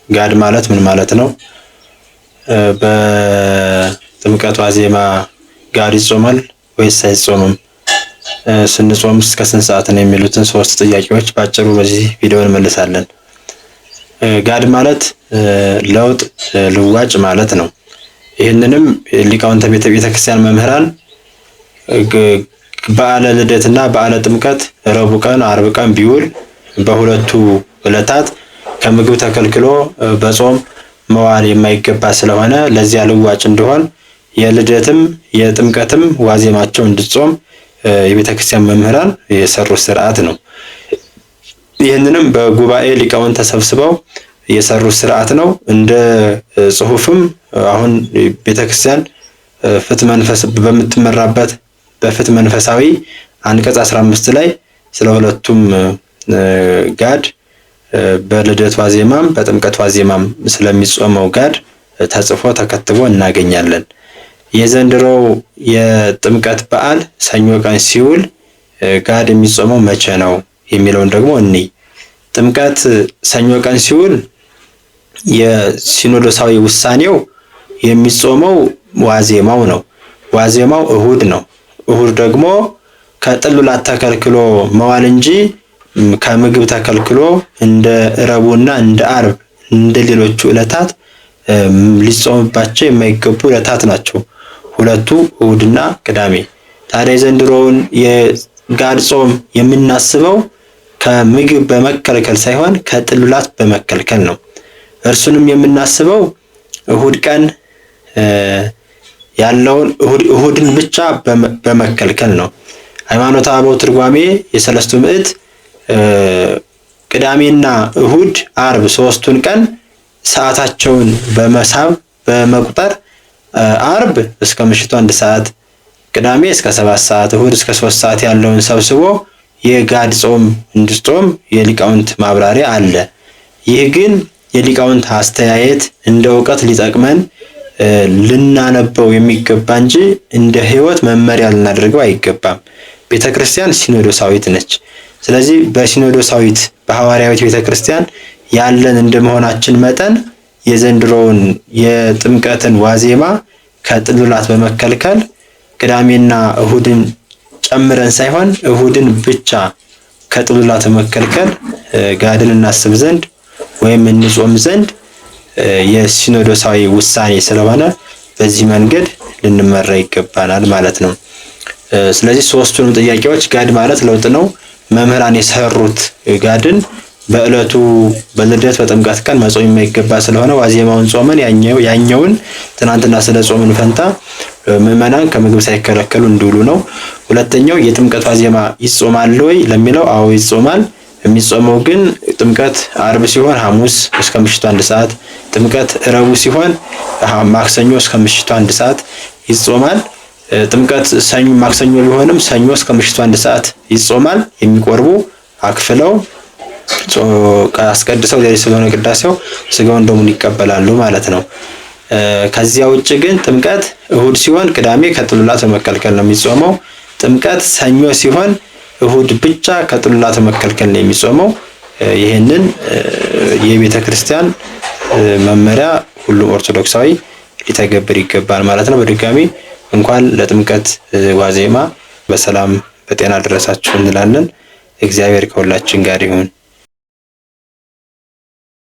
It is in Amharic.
ጋድ ማለት ምን ማለት ነው? በጥምቀት ዋዜማ ጋድ ይጾማል ወይስ አይጾምም? ስንጾም እስከ ስንት ሰዓት ነው? የሚሉትን ሶስት ጥያቄዎች ባጭሩ በዚህ ቪዲዮ እንመልሳለን። ጋድ ማለት ለውጥ ልዋጭ ማለት ነው። ይህንንም ሊቃውንተ ቤተክርስቲያን መምህራን በዓለ ልደትና በዓለ ጥምቀት ረቡዕ ቀን ዓርብ ቀን ቢውል በሁለቱ ዕለታት ከምግብ ተከልክሎ በጾም መዋል የማይገባ ስለሆነ ለዚያ ልዋጭ እንዲሆን የልደትም የጥምቀትም ዋዜማቸው እንዲጾም የቤተክርስቲያን መምህራን የሰሩት ስርዓት ነው። ይህንንም በጉባኤ ሊቃውንት ተሰብስበው የሰሩት ስርዓት ነው። እንደ ጽሑፍም አሁን ቤተክርስቲያን ፍትሐ መንፈስ በምትመራበት በፍትሐ መንፈሳዊ አንቀጽ 15 ላይ ስለ ሁለቱም ጋድ በልደት ዋዜማም በጥምቀት ዋዜማም ስለሚጾመው ጋድ ተጽፎ ተከትቦ እናገኛለን። የዘንድሮው የጥምቀት በዓል ሰኞ ቀን ሲውል ጋድ የሚጾመው መቼ ነው የሚለውን ደግሞ እንይ። ጥምቀት ሰኞ ቀን ሲውል የሲኖዶሳዊ ውሳኔው የሚጾመው ዋዜማው ነው። ዋዜማው እሁድ ነው። እሁድ ደግሞ ከጥሉላት ተከልክሎ መዋል እንጂ ከምግብ ተከልክሎ እንደ ረቡዕና እንደ ዓርብ እንደ ሌሎቹ ዕለታት ሊጾምባቸው የማይገቡ ዕለታት ናቸው ሁለቱ እሁድና ቅዳሜ። ታዲያ ዘንድሮውን የጋድ ጾም የምናስበው ከምግብ በመከልከል ሳይሆን ከጥሉላት በመከልከል ነው። እርሱንም የምናስበው እሁድ ቀን ያለውን እሁድን ብቻ በመከልከል ነው። ሃይማኖተ አበው ትርጓሜ የሰለስቱ ምዕት ቅዳሜና እሁድ ዓርብ ሶስቱን ቀን ሰዓታቸውን በመሳብ በመቁጠር ዓርብ እስከ ምሽቱ 1 ሰዓት፣ ቅዳሜ እስከ 7 ሰዓት፣ እሁድ እስከ 3 ሰዓት ያለውን ሰብስቦ የጋድ ጾም እንዲጾም የሊቃውንት ማብራሪያ አለ። ይህ ግን የሊቃውንት አስተያየት እንደ ዕውቀት ሊጠቅመን ልናነበው የሚገባ እንጂ እንደ ሕይወት መመሪያ ልናደርገው አይገባም። ቤተክርስቲያን ሲኖዶሳዊት ነች። ስለዚህ በሲኖዶሳዊት በሐዋርያዊት ቤተክርስቲያን ያለን እንደመሆናችን መጠን የዘንድሮውን የጥምቀትን ዋዜማ ከጥሉላት በመከልከል ቅዳሜና እሁድን ጨምረን ሳይሆን እሁድን ብቻ ከጥሉላት በመከልከል ጋድን እናስብ ዘንድ ወይም እንጾም ዘንድ የሲኖዶሳዊ ውሳኔ ስለሆነ በዚህ መንገድ ልንመራ ይገባናል ማለት ነው። ስለዚህ ሶስቱንም ጥያቄዎች ጋድ ማለት ለውጥ ነው። መምህራን የሰሩት ጋድን በዕለቱ በልደት በጥምቀት ቀን መጾም የማይገባ ስለሆነ ዋዜማውን ጾመን ያኛውን ትናንትና ስለ ጾምን ፈንታ ምዕመናን ከምግብ ሳይከለከሉ እንዲውሉ ነው። ሁለተኛው የጥምቀት ዋዜማ ይጾማል ወይ ለሚለው አዎ ይጾማል። የሚጾመው ግን ጥምቀት ዓርብ ሲሆን ሐሙስ እስከ ምሽቱ 1 ሰዓት፣ ጥምቀት ረቡዕ ሲሆን ማክሰኞ እስከ ምሽቱ 1 ሰዓት ይጾማል። ጥምቀት ሰኞ ማክሰኞ ቢሆንም ሰኞ እስከ ምሽቱ 1 ሰዓት ይጾማል። የሚቆርቡ አክፍለው አስቀድሰው ሌሊት ስለሆነ ቅዳሴው ስጋውን ደሙን ይቀበላሉ ማለት ነው። ከዚያ ውጭ ግን ጥምቀት እሁድ ሲሆን ቅዳሜ ከጥሉላት በመከልከል ነው የሚጾመው። ጥምቀት ሰኞ ሲሆን እሁድ ብቻ ከጥሉላት በመከልከል ነው የሚጾመው። ይህንን የቤተ ክርስቲያን መመሪያ ሁሉም ኦርቶዶክሳዊ ሊተገብር ይገባል ማለት ነው። በድጋሚ እንኳን ለጥምቀት ዋዜማ በሰላም በጤና ደረሳችሁ እንላለን። እግዚአብሔር ከሁላችን ጋር ይሁን።